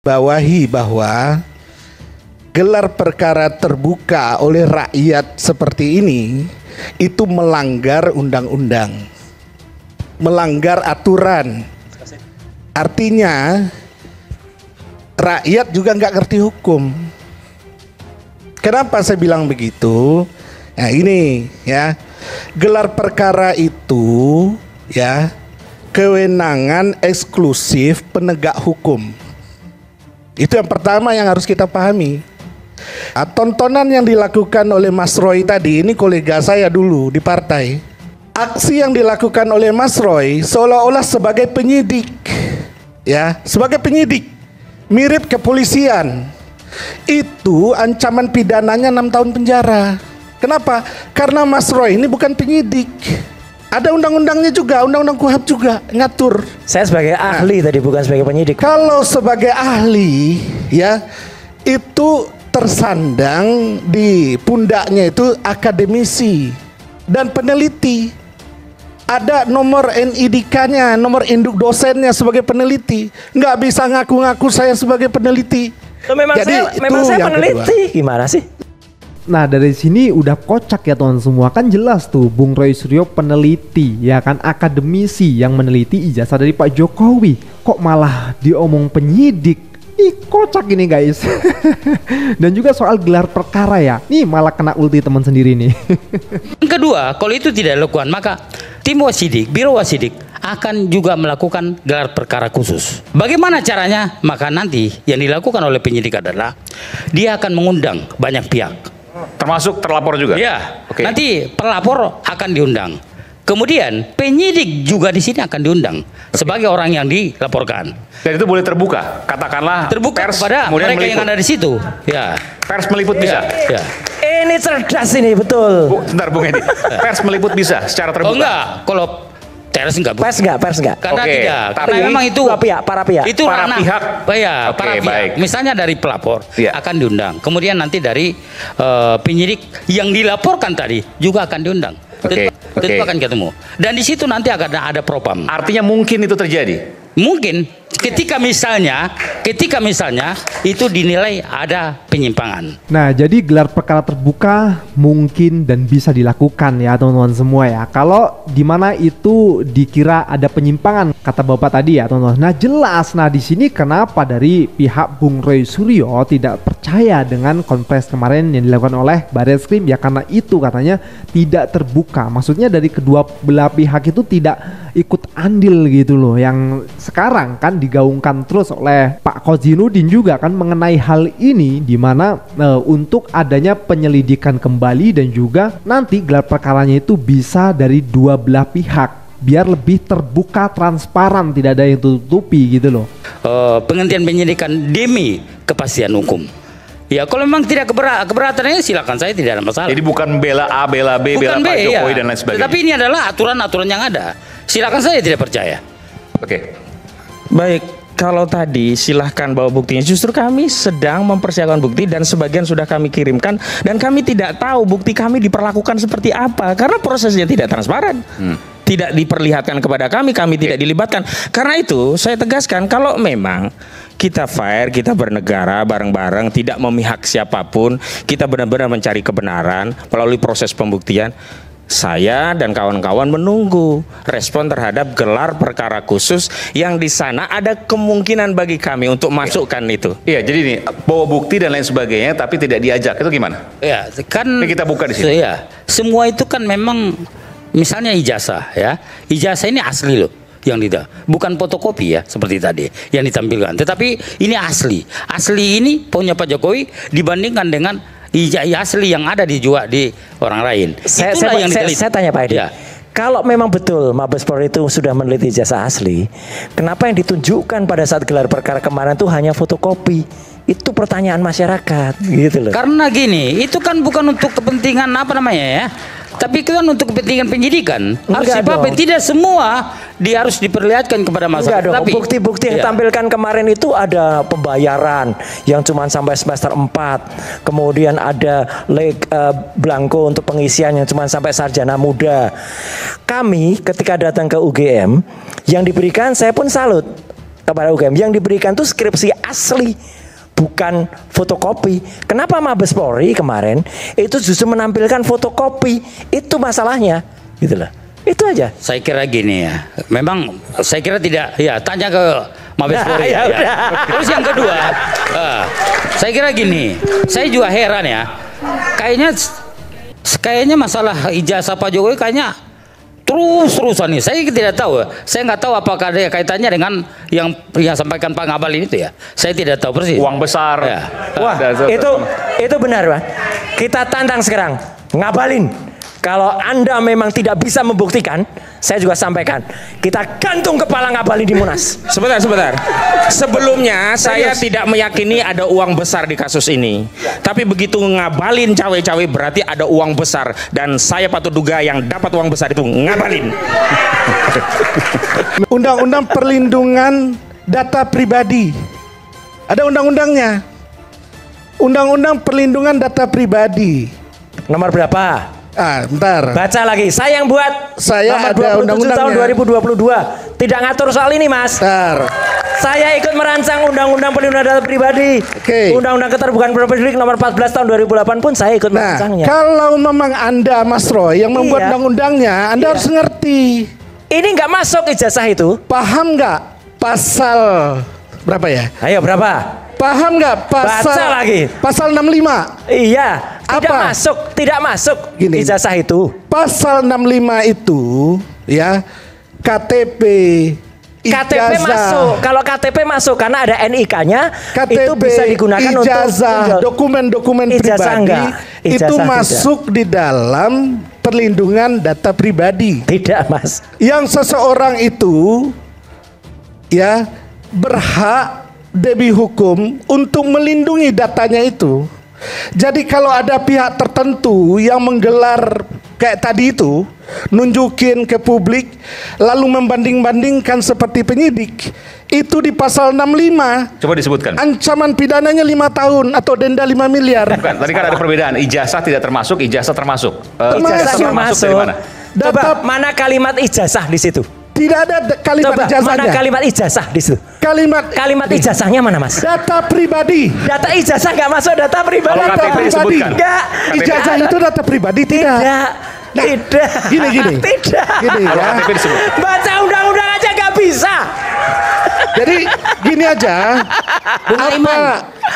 bawahi bahwa gelar perkara terbuka oleh rakyat seperti ini itu melanggar undang-undang, melanggar aturan. Artinya rakyat juga nggak ngerti hukum. Kenapa saya bilang begitu? Nah ini ya, gelar perkara itu ya kewenangan eksklusif penegak hukum. Itu yang pertama yang harus kita pahami. Tontonan yang dilakukan oleh Mas Roy tadi, ini kolega saya dulu di partai. Aksi yang dilakukan oleh Mas Roy seolah-olah sebagai penyidik, ya, sebagai penyidik, mirip kepolisian. Itu ancaman pidananya 6 tahun penjara. Kenapa? Karena Mas Roy ini bukan penyidik. Ada undang-undangnya juga, undang-undang KUHP juga ngatur. Saya sebagai ahli tadi, bukan sebagai penyidik. Kalau sebagai ahli, ya, itu tersandang di pundaknya itu akademisi dan peneliti. Ada nomor NIDK-nya, nomor induk dosennya sebagai peneliti. Nggak bisa ngaku-ngaku saya sebagai peneliti. Memang saya peneliti. Gimana sih? Nah dari sini udah kocak ya teman semua, kan jelas tuh Bung Roy Suryo peneliti, ya kan, akademisi yang meneliti ijazah dari Pak Jokowi. Kok malah diomong penyidik? Ih kocak ini guys. Dan juga soal gelar perkara ya, nih malah kena ulti teman sendiri nih. Yang kedua, kalau itu tidak dilakukan, maka tim wasidik, biro wasidik akan juga melakukan gelar perkara khusus. Bagaimana caranya? Maka nanti yang dilakukan oleh penyidik adalah dia akan mengundang banyak pihak. Termasuk terlapor juga? Ya, Oke. nanti pelapor akan diundang. Kemudian penyidik juga di sini akan diundang sebagai orang yang dilaporkan. Dan itu boleh terbuka, katakanlah Terbuka pers kepada kemudian mereka yang meliput. ada di situ. Ya. Pers meliput bisa? Ya. Ini cerdas ini, betul. Sebentar Bung Edi, pers meliput bisa secara terbuka? Oh enggak, kalau teres enggak. Pers enggak. Karena Oke, tidak. tapi Karena memang itu para pihak. Itu Para ranah. pihak. Ya, Oke, para pihak. baik. Misalnya dari pelapor Iya. akan diundang. Kemudian nanti dari penyidik yang dilaporkan tadi juga akan diundang. Oke, Tentu oke. akan ketemu. Dan di situ nanti akan ada propam. Artinya mungkin itu terjadi? Mungkin ketika misalnya itu dinilai ada penyimpangan. Nah jadi gelar perkara terbuka mungkin dan bisa dilakukan ya teman-teman semua ya. Kalau dimana itu dikira ada penyimpangan kata Bapak tadi ya teman-teman. Nah jelas, nah di sini kenapa dari pihak Bung Roy Suryo tidak percaya dengan konferensi kemarin yang dilakukan oleh Barreskrim ya, karena itu katanya tidak terbuka. Maksudnya dari kedua belah pihak itu tidak ikut andil gitu loh. Yang sekarang kan digaungkan terus oleh Pak Kozinudin juga kan mengenai hal ini, di mana untuk adanya penyelidikan kembali dan juga nanti gelar perkaranya itu bisa dari dua belah pihak biar lebih terbuka, transparan, tidak ada yang tutupi gitu loh. Penghentian penyidikan demi kepastian hukum. Ya kalau memang tidak keberatannya silakan, saya tidak ada masalah. Jadi bukan bela A, bela B, bela Bukan Pak Jokowi ya. dan lain sebagainya. Tetapi ini adalah aturan-aturan yang ada. Silakan, saya tidak percaya. Oke. Baik, kalau tadi silahkan bawa buktinya. Justru kami sedang mempersiapkan bukti dan sebagian sudah kami kirimkan. Dan kami tidak tahu bukti kami diperlakukan seperti apa. Karena prosesnya tidak transparan. Tidak diperlihatkan kepada kami tidak dilibatkan. Karena itu saya tegaskan, kalau memang kita fair, kita bernegara bareng-bareng, tidak memihak siapapun, kita benar-benar mencari kebenaran melalui proses pembuktian. Saya dan kawan-kawan menunggu respon terhadap gelar perkara khusus yang di sana ada kemungkinan bagi kami untuk masukkan itu. Iya, jadi nih bawa bukti dan lain sebagainya, tapi tidak diajak, itu gimana? Ya, kan Ini kita buka di sini. Ya, semua itu kan memang misalnya ijazah ya. Ijazah ini asli loh yang tidak, bukan fotokopi ya seperti tadi yang ditampilkan. Tetapi ini asli. Asli ini punya Pak Jokowi dibandingkan dengan ijazah asli yang ada di orang lain. Saya tanya Pak Edi, Ya. kalau memang betul Mabes Polri itu sudah meneliti ijazah asli, kenapa yang ditunjukkan pada saat gelar perkara kemarin itu hanya fotokopi? Itu pertanyaan masyarakat gitu loh. Karena gini, itu kan bukan untuk kepentingan apa namanya ya, tapi kan untuk kepentingan penyidikan. Harus Enggak dipakai. dong. Tidak semua dia harus diperlihatkan kepada masyarakat. Enggak dong, Tapi bukti-bukti yang ya. ditampilkan kemarin itu ada pembayaran yang cuma sampai semester 4. Kemudian ada blanko untuk pengisian yang cuma sampai sarjana muda. Kami ketika datang ke UGM, yang diberikan saya pun salut. kepada UGM. Yang diberikan tuh skripsi asli, bukan fotokopi. Kenapa Mabes Polri kemarin itu justru menampilkan fotokopi? Itu masalahnya, gitu loh. Itu aja. Saya kira gini ya, memang saya kira tidak, ya tanya ke Mabes Polri ya. Terus yang kedua, saya kira gini, saya juga heran ya, kayaknya masalah ijazah Pak Jokowi kayaknya terus-terusan nih. Saya tidak tahu, saya nggak tahu apakah ada kaitannya dengan yang sampaikan Pak Ngabalin itu ya. Saya tidak tahu persis. Uang besar. Ya. Wah, itu benar, Pak. Kita tantang sekarang, Ngabalin. Kalau Anda memang tidak bisa membuktikan, saya juga sampaikan, kita gantung kepala Ngabalin di Munas. Sebentar. Sebelumnya saya tidak meyakini ada uang besar di kasus ini. Tapi begitu Ngabalin cawe-cawe berarti ada uang besar, dan saya patut duga yang dapat uang besar itu Ngabalin. Undang-undang perlindungan data pribadi. Ada undang-undangnya. Undang-undang perlindungan data pribadi. Nomor berapa? Bentar. Baca lagi. Saya yang buat. Saya nomor ada 27 tahun 2022. Tidak ngatur soal ini, Mas. Bentar. Saya ikut merancang Undang-Undang Perlindungan Data Pribadi. Oke. Undang-Undang Keterbukaan Publik nomor 14 tahun 2008 pun saya ikut Nah, merancangnya. kalau memang Anda, Mas Roy, yang membuat Iya. undang-undangnya, Anda harus ngerti. Ini nggak masuk ijazah itu. Paham nggak pasal berapa ya? Ayo berapa? Paham nggak pasal? Baca lagi. Pasal 65. Iya. Tidak Apa? masuk. Tidak masuk Gini. ijazah itu. Pasal 65 itu ya KTP, KTP ijazah, masuk. Kalau KTP masuk karena ada NIK-nya, KTP, itu bisa digunakan ijazah, untuk dokumen-dokumen Ijazah pribadi enggak. itu Ijazah masuk di dalam perlindungan data pribadi. Tidak, Mas. Yang seseorang itu ya berhak demi hukum untuk melindungi datanya itu. Jadi kalau ada pihak tertentu yang menggelar kayak tadi itu, nunjukin ke publik lalu membanding-bandingkan seperti penyidik, itu di pasal 65 Coba disebutkan. ancaman pidananya 5 tahun atau denda 5 miliar. Bukan, tadi kan ada perbedaan. Ijazah tidak termasuk, ijazah termasuk. Ijazah Termasuk. masuk. dari mana? Coba Data- mana kalimat ijazah di situ? Tidak ada kalimat Coba mana ijazahnya. kalimat ijazah di situ? Kalimat Ijazahnya mana, Mas? data pribadi. Data ijazah nggak masuk data pribadi. Kalau Data KTP pribadi. disebutkan. Enggak. Ijazah itu data pribadi tidak. Tidak. Nah, Tidak. gini. Tidak. Gini Kalau ya. KTP disebut. Baca undang-undang aja nggak bisa. Jadi gini aja. Bung Aiman,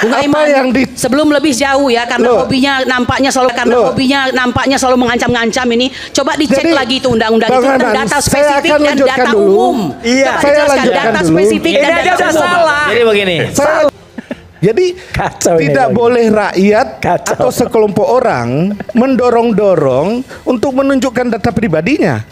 Bung apa Aiman, yang di sebelum lebih jauh ya, karena Loh. hobinya nampaknya selalu mengancam-ngancam ini. Coba dicek Jadi, lagi itu undang-undang Bang itu tentang Aiman, data saya spesifik akan dan lanjutkan data dulu. umum. Iya. Coba Saya dijelaskan lanjutkan data dulu. spesifik Ini dan aja data udah umum. salah. Jadi begini. Jadi Kacau ini tidak lagi. boleh rakyat Kacau. atau sekelompok orang mendorong-dorong untuk menunjukkan data pribadinya.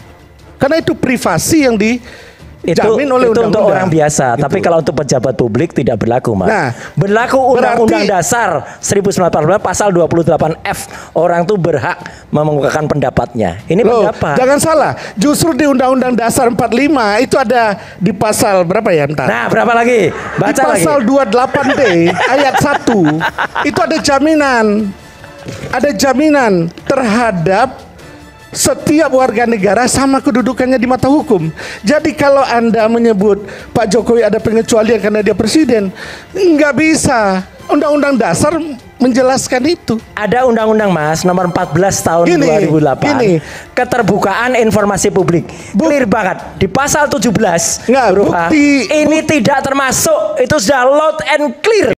Karena itu privasi yang dijamin oleh itu undang-undang. untuk orang biasa, Gitu. tapi kalau untuk pejabat publik tidak berlaku, Mas. Nah, berlaku Undang-Undang berarti- Dasar 1945 pasal 28F. Orang tuh berhak mengemukakan pendapatnya. Ini Loh, pendapat. jangan salah. Justru di Undang-Undang Dasar 45 itu ada di pasal berapa ya ntar? Nah, berapa lagi? Di Baca lagi. pasal 28D ayat 1 itu ada jaminan. Ada jaminan terhadap setiap warga negara sama kedudukannya di mata hukum. Jadi kalau Anda menyebut Pak Jokowi ada pengecualian karena dia presiden, nggak bisa. Undang-Undang Dasar menjelaskan itu. Ada undang-undang, Mas, nomor 14 tahun Gini, 2008. gini. Keterbukaan informasi publik. Clear banget. Di pasal 17 Nggak, huruf H, bukti- ini tidak termasuk. Itu sudah loud and clear.